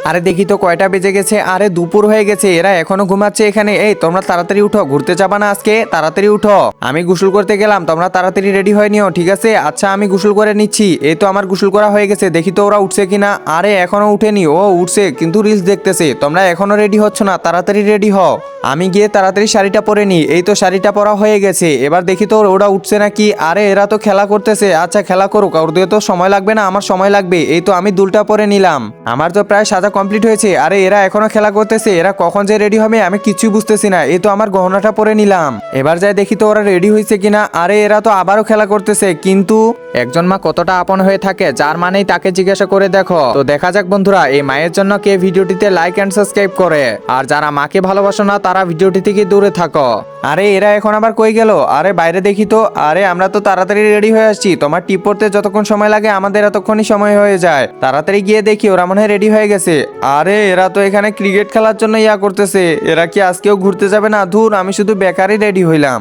আরে দেখি তো কয়টা বেজে গেছে, আরে দুপুর হয়ে গেছে, এরা এখনো ঘুমাচ্ছে এখানে। এই তোমরা তাড়াতাড়ি উঠো, ঘুরতে যাবা না আজকে? তাড়াতাড়ি উঠো, আমি গোসল করতে গেলাম, তোমরা তাড়াতাড়ি রেডি হয়ে নিও, ঠিক আছে? আচ্ছা আমি গোসল করে নিচ্ছি। এই তো আমার গোসল করা হয়ে গেছে, দেখি তো ওরা উঠছে কিনা। আরে এখনো উঠেনি, ও উঠছে কিন্তু রিলস দেখতেছে। তোমরা এখনো রেডি হচ্ছ না, তাড়াতাড়ি রেডি হও। আমি গিয়ে তাড়াতাড়ি শাড়িটা পরে নিই। এই তো শাড়িটা পরা হয়ে গেছে, এবার দেখি তো ওরা উঠছে নাকি। আরে এরা তো খেলা করতেছে, আচ্ছা খেলা করুক, ওদের তো সময় লাগবে না, আমার সময় লাগবে। এই তো আমি দুলটা পরে নিলাম, আমার তো প্রায় সাজা কমপ্লিট হয়েছে। আরে এরা এখনো খেলা করতেছে, এরা কখন যে রেডি হবে আমি কিছুই বুঝতেছি না। এই তো আমার গহনাটা পরে নিলাম, এবার যাই দেখি তো ওরা রেডি হয়েছে কিনা। আরে এরা তো আবারও খেলা করতেছে, কিন্তু একজন মা কতটা আপন হয়ে থাকে, যার মানেই তাকে জিজ্ঞাসা করে দেখো। তো দেখা যাক বন্ধুরা, এই মায়ের জন্য কে ভিডিওটিতে লাইক এন্ড সাবস্ক্রাইব করে, আর যারা মাকে ভালোবাসো না তারা ভিডিওটি থেকে দূরে থাকো। আরে এরা এখন আবার কই গেল? আরে বাইরে দেখি তো। আরে আমরা তো তাড়াতাড়ি রেডি হয়ে আসছি, তোমার টিপ পড়তে যতক্ষণ সময় লাগে আমাদের এতক্ষণই সময় হয়ে যায়। তাড়াতাড়ি গিয়ে দেখি ওরা মনে হয় রেডি হয়ে গেছে। আরে এরা তো এখানে ক্রিকেট খেলার জন্য করতেছে, এরা কি আজকেও ঘুরতে যাবে না? ধুর, আমি শুধু বেকারই রেডি হইলাম।